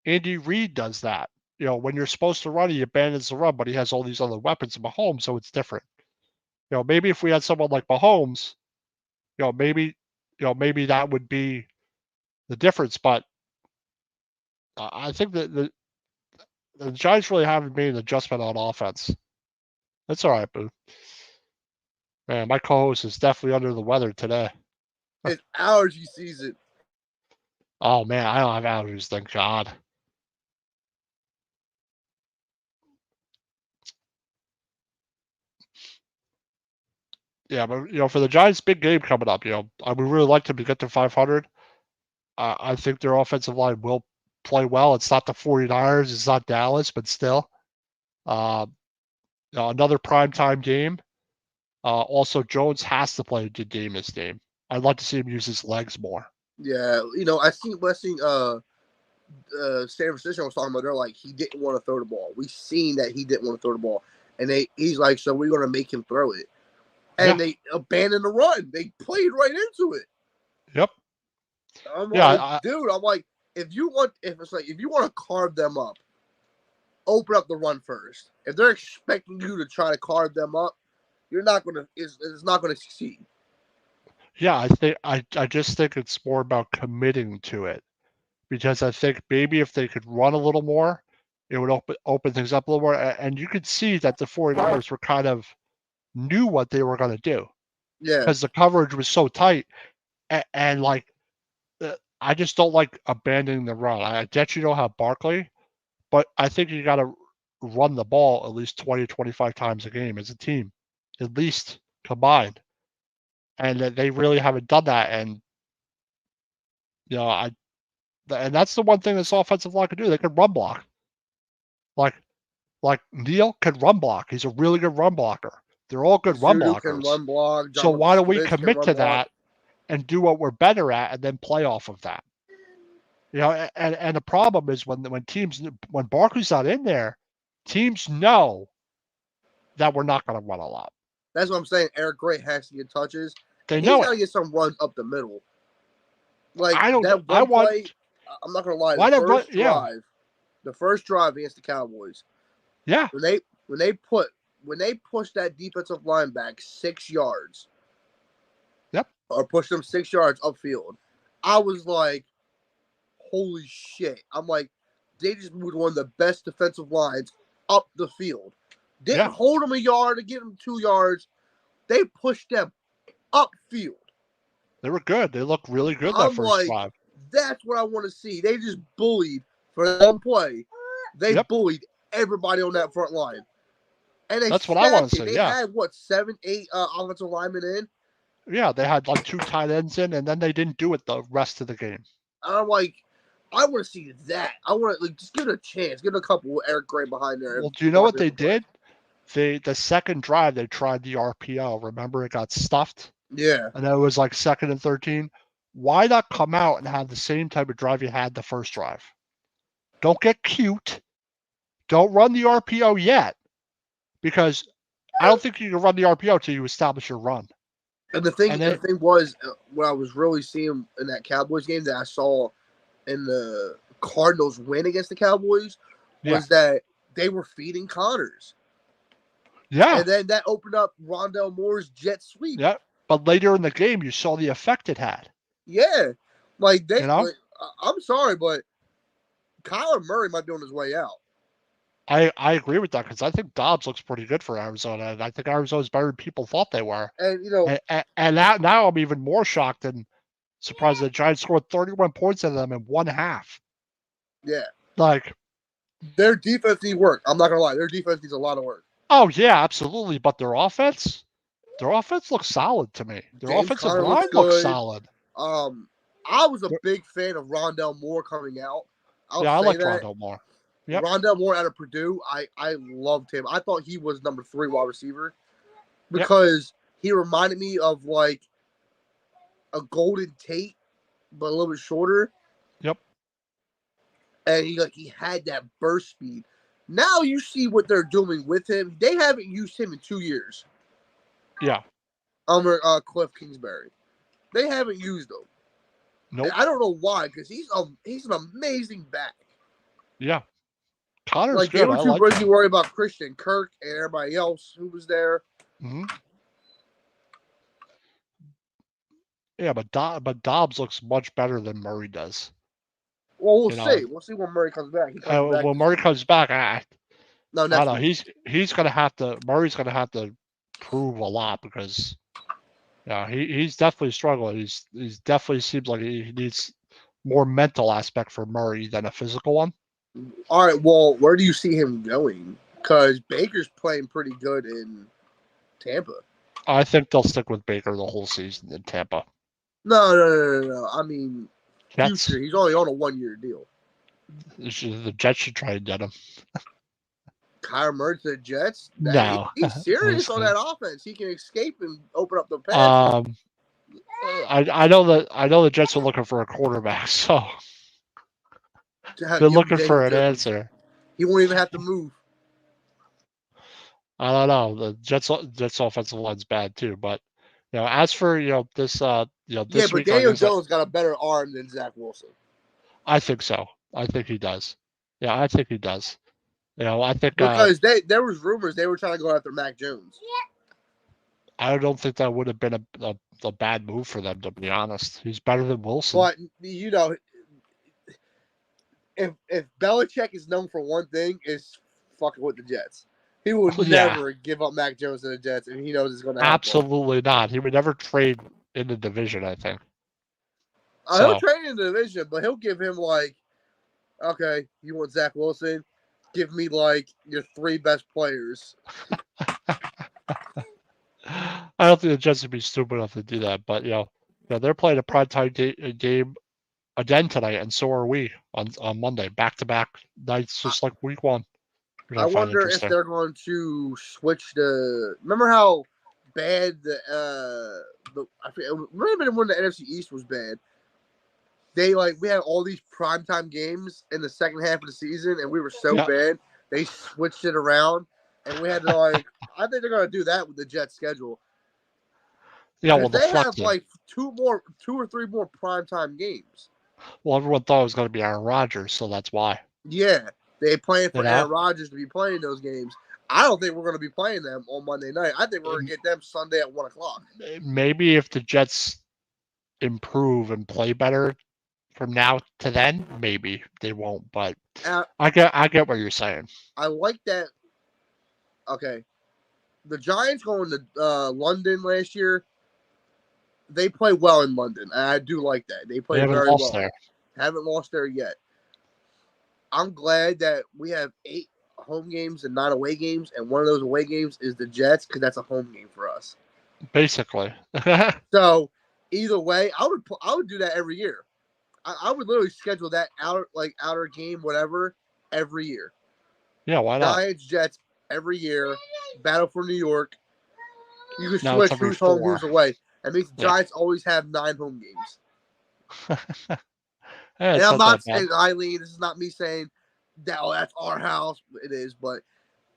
Andy Reid does that. When you're supposed to run, he abandons the run, but he has all these other weapons in Mahomes, so it's different. Maybe if we had someone like Mahomes, maybe that would be the difference. But I think that the Giants really haven't made an adjustment on offense. That's all right, boo. Man, my co-host is definitely under the weather today. It's allergy season. Oh man, I don't have allergies, thank God. Yeah, but for the Giants' big game coming up, I would really like them to get to 500. I think their offensive line will play well. It's not the 49ers, it's not Dallas, but still. Another primetime game. Also, Jones has to play a good game this game. I'd like to see him use his legs more. Yeah, I think San Francisco was talking about, they're like, he didn't want to throw the ball. We've seen that he didn't want to throw the ball. And he's like, so we're going to make him throw it. And they abandoned the run. They played right into it. Yep. I'm like, if you want to carve them up, open up the run first. If they're expecting you to try to carve them up, you're not gonna. It's not gonna succeed. Yeah, I just think it's more about committing to it, because I think maybe if they could run a little more, it would open things up a little more. And you could see that the 49ers were kind of knew what they were going to do. Yeah, because the coverage was so tight, and like, I just don't like abandoning the run. I get you don't have Barkley, but I think you got to run the ball at least 20, 25 times a game as a team, at least combined. And they really haven't done that. And, and that's the one thing this offensive line can do. They can run block. Like Neal can run block. He's a really good run blocker. They're all good run blockers. Can run block. So why don't we commit to that and do what we're better at, and then play off of that? And the problem is when Barkley's not in there, teams know that we're not going to run a lot. That's what I'm saying. Eric Gray has to get touches. He's got to get some runs up the middle. Like I don't. That one play, I'm not going to lie. The first drive against the Cowboys. Yeah. When they pushed that defensive line back 6 yards. Yep. Or pushed them 6 yards upfield. I was like, holy shit. I'm like, they just moved one of the best defensive lines up the field. Didn't hold them a yard to give them 2 yards. They pushed them upfield. They were good. They looked really good that first drive. That's what I want to see. They just bullied for one play. They bullied everybody on that front line. And that's what I want to see. They had, 7, 8 offensive linemen in? Yeah, they had like 2 tight ends in, and then they didn't do it the rest of the game. I'm like, I want to see that. I want to just give it a chance. Give it a couple with Eric Gray behind there. Well, do you know what they did? The second drive, they tried the RPO. Remember, it got stuffed? Yeah. And it was like 2nd and 13. Why not come out and have the same type of drive you had the first drive? Don't get cute. Don't run the RPO yet. Because I don't think you can run the RPO until you establish your run. And the thing was, what I was really seeing in that Cowboys game that I saw in the Cardinals win against the Cowboys was that they were feeding Connors. Yeah. And then that opened up Rondell Moore's jet sweep. Yeah. But later in the game, you saw the effect it had. Yeah. Like, I'm sorry, but Kyler Murray might be on his way out. I agree with that because I think Dobbs looks pretty good for Arizona, and I think Arizona's better than people thought they were. And and now I'm even more shocked and surprised that the Giants scored 31 points on them in one half. Yeah, like their defense needs work. I'm not gonna lie, their defense needs a lot of work. Oh yeah, absolutely. But their offense looks solid to me. Their offensive line looks solid. I was a big fan of Rondell Moore coming out. I like Rondell Moore. Yep. Rondell Moore out of Purdue, I loved him. I thought he was number 3 wide receiver because he reminded me of like a Golden Tate, but a little bit shorter. Yep. And he had that burst speed. Now you see what they're doing with him. They haven't used him in 2 years. Yeah. Under Cliff Kingsbury, they haven't used him. Nope. And I don't know why, because he's an amazing back. Yeah. Connor's good. They were too busy worried about Christian Kirk and everybody else who was there. Mm-hmm. Yeah, but Dobbs looks much better than Murray does. Well, we'll see. We'll see when Murray comes back. When Murray comes back, I don't know. He's gonna have to. Murray's gonna have to prove a lot because, he's definitely struggling. He's definitely seems like he needs more mental aspect for Murray than a physical one. All right, well, where do you see him going? Because Baker's playing pretty good in Tampa. I think they'll stick with Baker the whole season in Tampa. No. I mean, Jets. Future. He's only on a 1-year deal. The Jets should try to get him. Kyler Murray to the Jets? No. He's serious on that offense. He can escape and open up the pass. I know the Jets are looking for a quarterback, so they're looking for an answer. He won't even have to move. I don't know. The Jets offensive line's bad too, but as for this but Daniel Jones got a better arm than Zach Wilson. I think so. I think he does. Yeah, I think he does. I think because there was rumors they were trying to go after Mac Jones. I don't think that would have been a bad move for them, to be honest. He's better than Wilson. But if Belichick is known for one thing, it's fucking with the Jets. He would never give up Mac Jones to the Jets, and he knows it's going to happen. Absolutely not. He would never trade in the division, I think. He'll trade in the division, but he'll give him okay, you want Zach Wilson? Give me your 3 best players. I don't think the Jets would be stupid enough to do that, but they're playing a primetime game again tonight, and so are we on Monday, back-to-back nights, just like week 1. I wonder if they're going to switch remember how bad remember when the NFC East was bad? We had all these primetime games in the second half of the season, and we were so bad. They switched it around. and we had to like. I think they're gonna do that with the Jets schedule. Yeah, well, they have like two or three more primetime games. Well, everyone thought it was going to be Aaron Rodgers, so that's why. Yeah, they planned for Aaron Rodgers to be playing those games. I don't think we're going to be playing them on Monday night. I think we're going to get them Sunday at 1:00. Maybe if the Jets improve and play better from now to then, maybe they won't. But I get what you're saying. I like that. Okay, the Giants going to London last year. They play well in London, and I do like that. They play very well. There. Haven't lost there yet. I'm glad that we have 8 home games and 9 away games, and one of those away games is the Jets because that's a home game for us. Basically. So either way, I would do that every year. I would literally schedule that outer game, whatever, every year. Yeah, why not? Giants, Jets every year. Battle for New York. You can switch who's home, who's away. That means the Giants always have 9 home games. And I'm not saying, Eileen, this is not me saying that that's our house. It is, but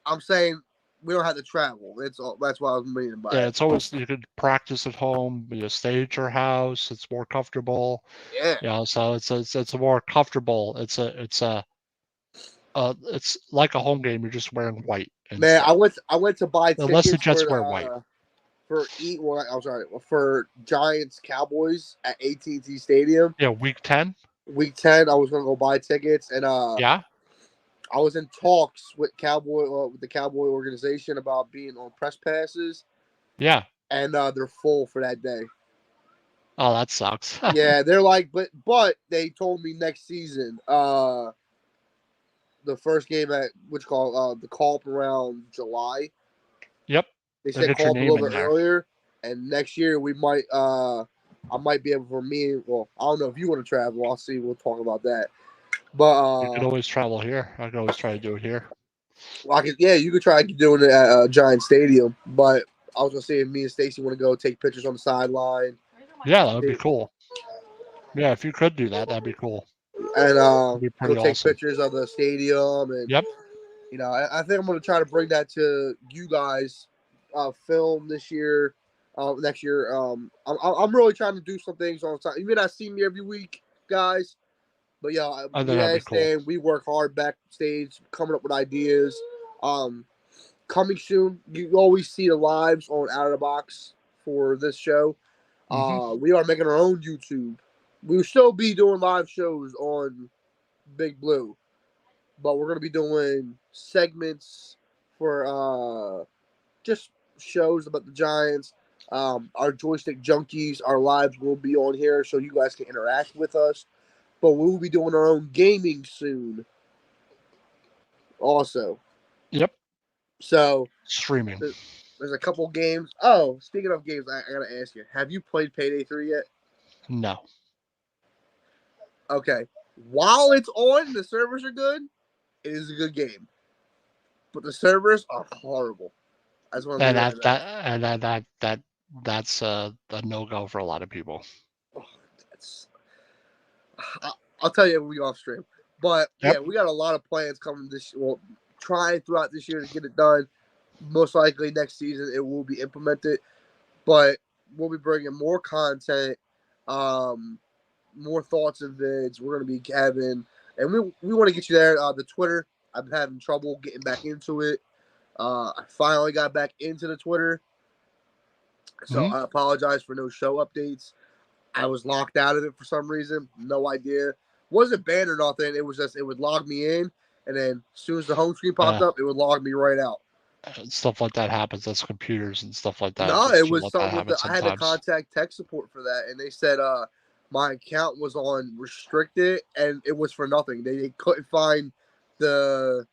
I'm saying we don't have to travel. That's why I was meaning by it. Yeah, it's always you could practice at home. You stay at your house. It's more comfortable. Yeah. So it's a more comfortable. It's like a home game. You're just wearing white. Man, I went to buy tickets. Unless the Jets wear white. For Giants Cowboys at AT&T Stadium. Yeah, week 10. Week 10, I was gonna go buy tickets, and yeah, I was in talks with the Cowboy organization about being on press passes. Yeah, and they're full for that day. Oh, that sucks. Yeah, they're like, but they told me next season, the first game at the call up around July. Yep. They said call up a little bit earlier, and next year we might. I might be able Well, I don't know if you want to travel. I'll see. We'll talk about that. But you could always travel here. I could always try to do it here. Well, you could try doing it at Giant Stadium. But I was gonna say if me and Stacy want to go take pictures on the sideline. Yeah, that would be cool. Yeah, if you could do that, that'd be cool. And we'll take pictures of the stadium. And yep. You know, I think I'm gonna try to bring that to you guys. Film this year. Next year, I'm really trying to do some things on time. You may not see me every week, guys, but yeah, cool. We work hard backstage, coming up with ideas. Coming soon, you always see the lives on Out of the Box for this show. We are making our own YouTube. We will still be doing live shows on Big Blue, but we're gonna be doing segments for just shows about the Giants. Our joystick junkies, our lives will be on here so you guys can interact with us. But we'll be doing our own gaming soon. Also. Yep. So streaming. There's a couple games. Oh, speaking of games, I gotta ask you: have you played Payday 3 yet? No. Okay. While it's on, the servers are good. It is a good game, but the servers are horrible. That's a no-go for a lot of people. I'll tell you when we off stream. But yeah, we got a lot of plans coming trying throughout this year to get it done. Most likely next season it will be implemented. But we'll be bringing more content, more thoughts and vids. We're gonna be having, and we want to get you there. The Twitter, I've been having trouble getting back into it. I finally got back into the Twitter. So I apologize for no show updates. I was locked out of it for some reason. No idea. Wasn't banned or nothing. It was just, it would log me in. And then as soon as the home screen popped up, it would log me right out. Stuff like that happens. That's computers and stuff like that. No, it was something I had to contact tech support for that. And they said my account was on restricted and it was for nothing. They couldn't find the...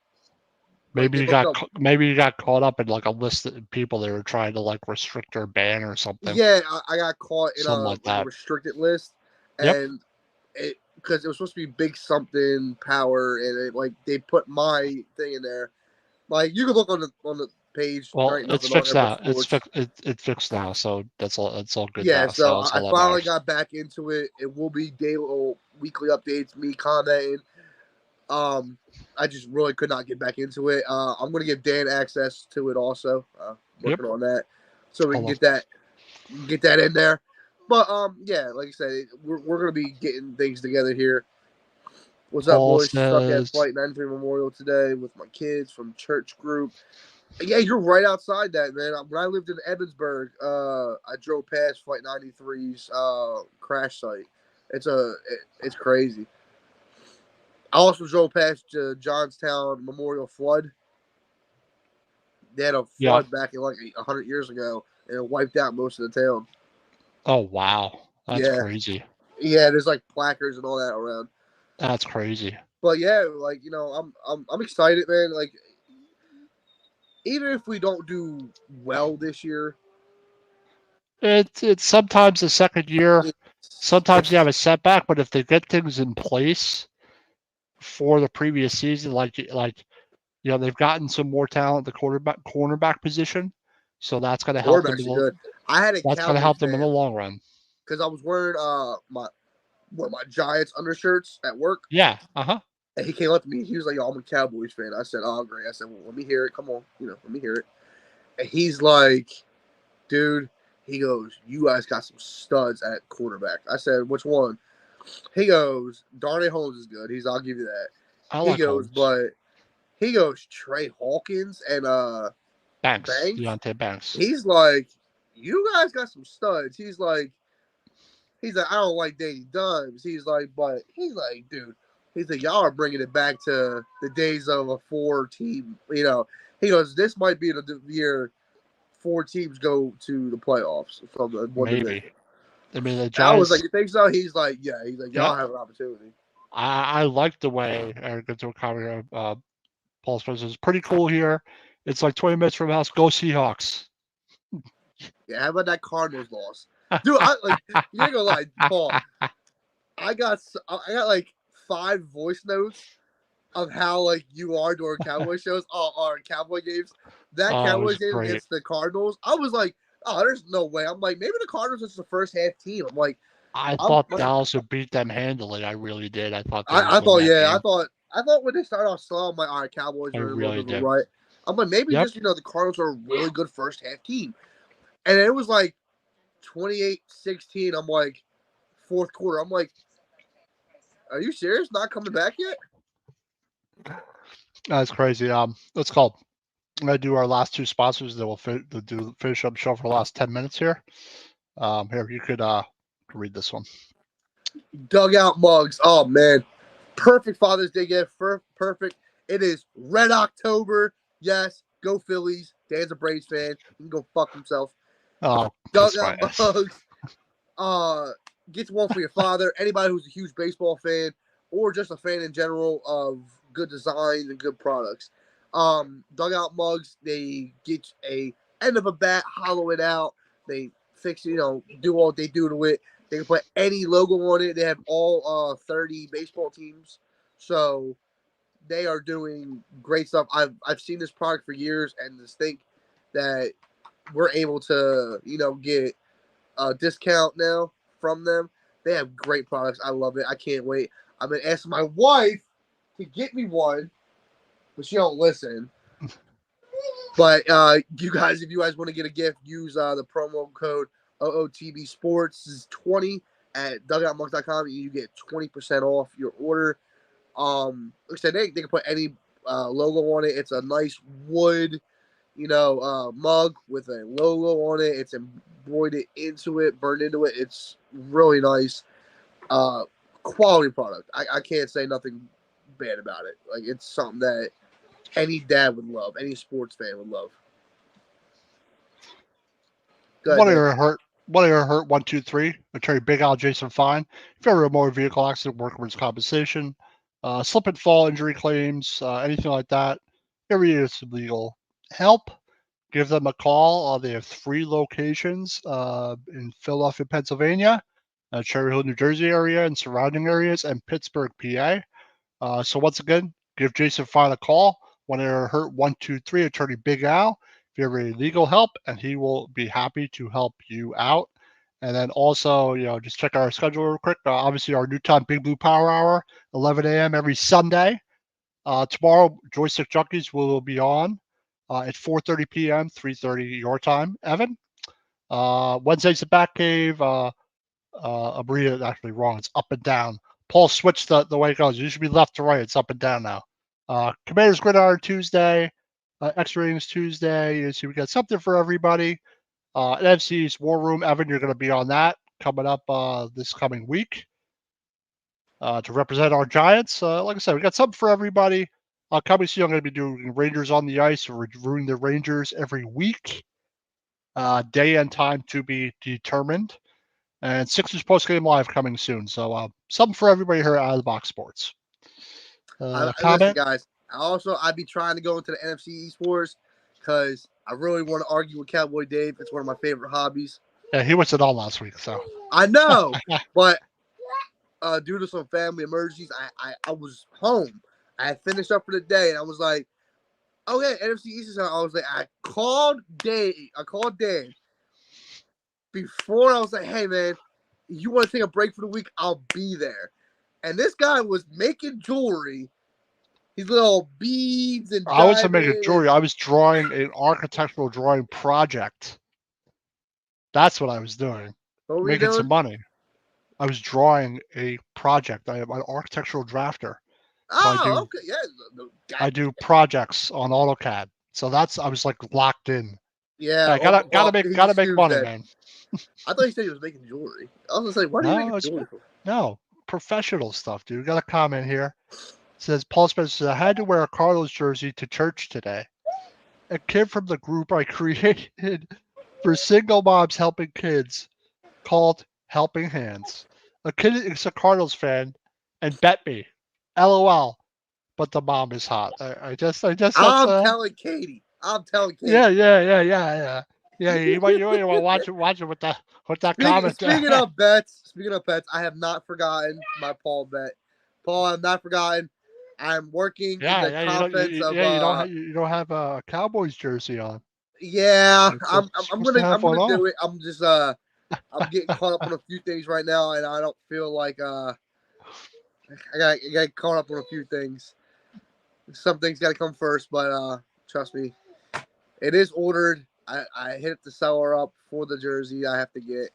Maybe you got caught up in like a list of people that were trying to like restrict or ban or something. Yeah, I got caught in a restricted list, and because it was supposed to be big something power, and they put my thing in there. Like you can look on the page. Well, it's fixed now. It's fixed now, so that's all. It's all good. Yeah, now, so I finally got back into it. It will be daily or weekly updates, me commenting. I just really could not get back into it. I'm going to give Dan access to it also. Working on that, so we can get that in there. But yeah, like I said, we're going to be getting things together here. What's up, boys? Stuck at Flight 93 Memorial today with my kids from church group. Yeah, you're right outside that, man. When I lived in Evansburg, I drove past Flight 93's crash site. It's crazy. I also drove past Johnstown Memorial Flood. They had a flood back in like 100 years ago, and it wiped out most of the town. Oh wow, that's crazy. Yeah, there's like placards and all that around. That's crazy. But yeah, like I'm excited, man. Like even if we don't do well this year, it's sometimes the second year. Sometimes you have a setback, but if they get things in place for the previous season, like they've gotten some more talent at the cornerback position, so that's going to help them. Good. I had that's going to help them in the long run. Because I was wearing my Giants undershirts at work. Yeah. And he came up to me. He was like, "Yo, I'm a Cowboys fan." I said, "Oh, great." I said, "Well, let me hear it. Come on, let me hear it." And he's like, "Dude," he goes, "You guys got some studs at quarterback." I said, "Which one?" He goes, "Darnay Holmes is good." I'll give you that. He goes, Trey Hawkins and Banks. Deontay Banks. He's like, "You guys got some studs." He's like, "I don't like Danny Dimes." He's like, "Dude." He's like, "Y'all are bringing it back to the days of a 4-team." He goes, "This might be the year 4 teams go to the playoffs from the one division." I mean, the Giants. I was like, "You think so?" He's like, "Yeah." He's like, "Y'all have an opportunity." I like the way Eric gets to a comment. Paul Spencer is pretty cool here. It's like 20 minutes from the house. Go Seahawks. Yeah, how about that Cardinals loss, dude? You ain't gonna lie, Paul. I got like 5 voice notes of how like you are during Cowboy shows or Cowboy games. That Cowboys game against the Cardinals, I was like, "Oh, there's no way." I'm like, maybe the Cardinals is the first half team. I'm like, I thought Dallas would beat them handily. I really did. I thought. I thought when they started off slow, I'm like, all right, Cowboys are a little bit right. I'm like, maybe just the Cardinals are a really good first half team, and it was like 28-16. I'm like, fourth quarter. I'm like, are you serious? Not coming back yet? That's crazy. Let's call. I'm gonna do our last 2 sponsors. Then we'll finish up the show for the last 10 minutes here. Here you could read this one. Dugout mugs. Oh man, perfect Father's Day gift. Perfect. It is Red October. Yes, go Phillies. Dan's a Braves fan. He can go fuck himself. Oh, Dugout mugs. Get one for your father. Anybody who's a huge baseball fan or just a fan in general of good designs and good products. Dugout mugs. They get a end of a bat, hollow it out. They fix it. Do what they do to it. They can put any logo on it. They have all 30 baseball teams. So they are doing great stuff. I've seen this product for years, and just think that we're able to, get a discount now from them. They have great products. I love it. I can't wait. I've been asking my wife to get me one, but she don't listen. But you guys, if you guys want to get a gift, use the promo code OOTB Sports is 20 at dugoutmugs.com. You get 20% off your order. Like I said, they can put any logo on it. It's a nice wood, mug with a logo on it. It's embroidered into it, burned into it. It's really nice. Quality product. I can't say nothing bad about it. Like, it's something that any dad would love, any sports fan would love. What are your hurt 1, 2, 3? Attorney Big Al Jason Fine. If you ever a motor vehicle accident, workers' compensation, slip and fall injury claims, anything like that, if you need some legal help, give them a call. They have 3 locations in Philadelphia, Pennsylvania, Cherry Hill, New Jersey area and surrounding areas, and Pittsburgh, PA. So once again, give Jason Fine a call. When they're hurt 1, 2, 3, Attorney Big Al. If you have any legal help, and he will be happy to help you out. And then also, just check our schedule real quick. Obviously, our new time, Big Blue Power Hour, 11 a.m. every Sunday. Tomorrow, Joystick Junkies will be on at 4:30 p.m., 3:30 your time, Evan. Wednesday's the Bat Cave. Abrita is actually wrong. It's up and down. Paul switched the way it goes. It used to be left to right. It's up and down now. Commanders Gridiron Tuesday. X-Rings Tuesday. You see, we got something for everybody. NFC's War Room. Evan, you're going to be on that coming up this coming week to represent our Giants. Like I said, we got something for everybody. Coming soon, I'm going to be doing Rangers on the Ice. We're reviewing the Rangers every week. Day and time to be determined. And Sixers post-game live coming soon. So something for everybody here at Out of the Box Sports. Listen, guys. I'd be trying to go into the NFC East Wars because I really want to argue with Cowboy Dave. It's one of my favorite hobbies. Yeah, he went it all last week. So I know, but due to some family emergencies, I was home. I had finished up for the day, and I was like, "Okay, NFC East is on." I was like, I called Dave before. I was like, "Hey, man, you want to take a break for the week? I'll be there." And this guy was making jewelry. His little beads and I wasn't making jewelry. I was drawing an architectural drawing project. That's what I was doing. Making some money. I was drawing a project. I am an architectural drafter. So okay, yeah. I do projects on AutoCAD. So I was like locked in. Yeah, gotta make money, man. I thought he said he was making jewelry. I was gonna say, what are you making jewelry for? No, professional stuff, dude. We got a comment here. It says Paul Spencer says, I had to wear a Cardinals jersey to church today. A kid from the group I created for single moms helping kids called Helping Hands. A kid is a Cardinals fan and bet me. LOL. But the mom is hot. I just I'm telling Katie. Yeah. You might want to watch it with that comment. Speaking of bets, I have not forgotten my Paul bet. Paul, I have not forgotten. I'm working in the confidence of. You don't have a Cowboys jersey on. Yeah, I'm gonna do it. I'm just I'm getting caught up on a few things right now, and I don't feel like I got caught up on a few things. Some things got to come first, but trust me, it is ordered. I hit the seller up for the jersey I have to get.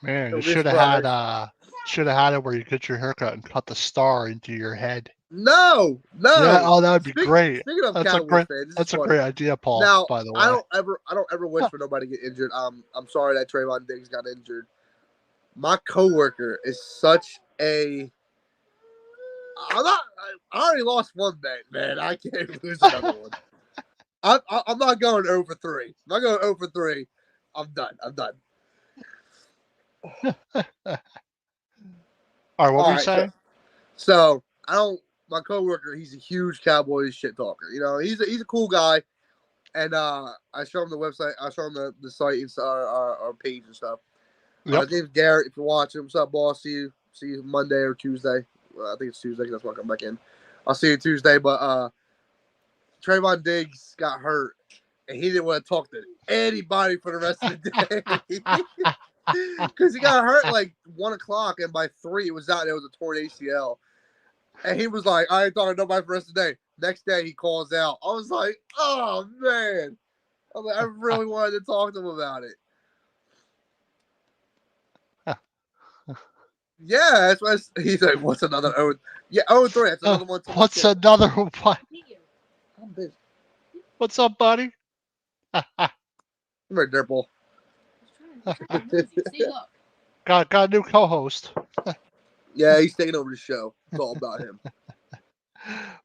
Man, you should have had it where you get your haircut and cut the star into your head. No. Yeah, that would be great. Speaking of Cowboys fans, that's a great idea, Paul. Now, by the way, I don't ever wish for nobody to get injured. I'm sorry that Trayvon Diggs got injured. My coworker is such a. I already lost one bet, man. I can't lose another one. I'm not going over 3. I'm not going over 3. I'm done. All right, what were you saying? So I don't. My coworker, he's a huge Cowboys shit talker. You know, he's a cool guy, and I show him the website. I show him the site and our page and stuff. Yep. His name's Garrett. If you're watching, what's up, boss? See you Monday or Tuesday. Well, I think it's Tuesday. That's when I come back in. I'll see you Tuesday. But Trayvon Diggs got hurt, and he didn't want to talk to anybody for the rest of the day because he got hurt like 1:00, and by 3 it was out. And it was a torn ACL, and he was like, "I ain't talking to nobody for the rest of the day." Next day he calls out. I was like, "Oh man!" I really wanted to talk to him about it. Yeah, that's what he's like. What's another 0? Yeah, 0-3. That's another one. What's another one? I'm busy. What's up, buddy? Come here, Dirtball. Got a new co-host. Yeah, he's taking over the show. It's all about him.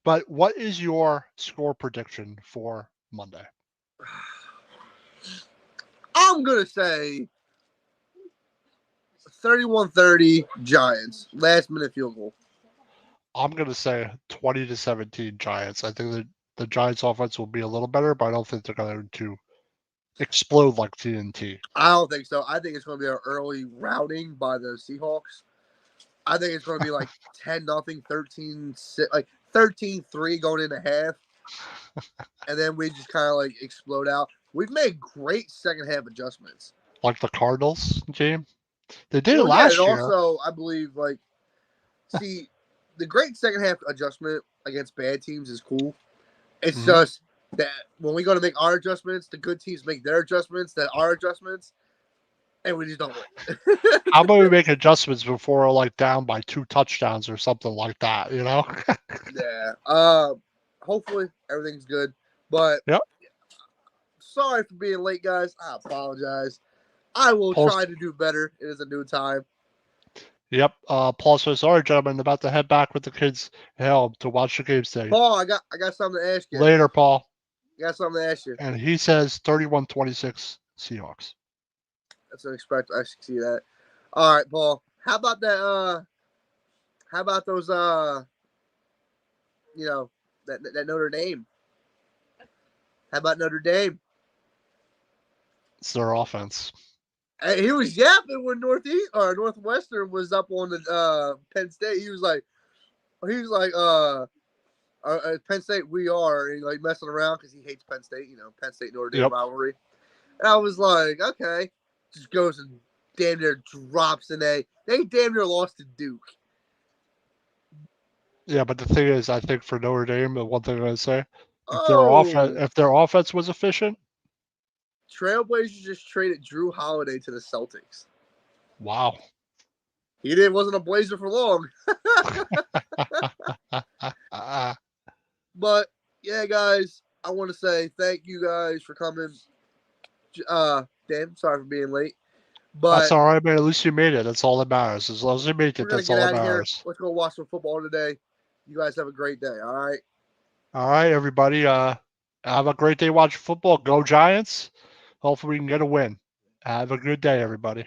But what is your score prediction for Monday? I'm gonna say 31-30 Giants. Last minute field goal. I'm going to say 20-17 Giants. I think that the Giants offense will be a little better, but I don't think they're going to explode like TNT. I don't think so. I think it's going to be an early routing by the Seahawks. I think it's going to be like 10-0, 13-3 going into half. And then we just kind of like explode out. We've made great second half adjustments. Like the Cardinals, James? They did it last year. Also, I believe, the great second half adjustment against bad teams is cool. It's just that when we go to make our adjustments, the good teams make their adjustments, that our adjustments, and we just don't win. How about we make adjustments before we're like down by 2 touchdowns or something like that, you know? Yeah. Hopefully everything's good. But sorry for being late, guys. I apologize. I will try to do better. It is a new time. Yep. Paul says, "Sorry, gentlemen, about to head back with the kids home to watch the game today." Paul, I got something to ask you. Later, Paul. I got something to ask you. And he says 31-26 Seahawks. That's unexpected. I should see that. All right, Paul. How about that? How about those? You know, that Notre Dame. How about Notre Dame? It's their offense. He was yapping when Northwestern was up on the Penn State. He was like, Penn State, we are, and like messing around because he hates Penn State. You know, Penn State Notre Dame rivalry. And I was like, okay, just goes and damn near drops an A. They damn near lost to Duke. Yeah, but the thing is, I think for Notre Dame, the one thing I'm going to say, if their offense was efficient, Trailblazers just traded Drew Holiday to the Celtics. Wow. He wasn't a Blazer for long. But yeah, guys, I want to say thank you guys for coming. Dan, sorry for being late. But that's all right, man. At least you made it. That's all that matters. As long as you made it, that's all that matters. Let's go watch some football today. You guys have a great day. All right. All right, everybody. Have a great day watching football. Go Giants. Hopefully we can get a win. Have a good day, everybody.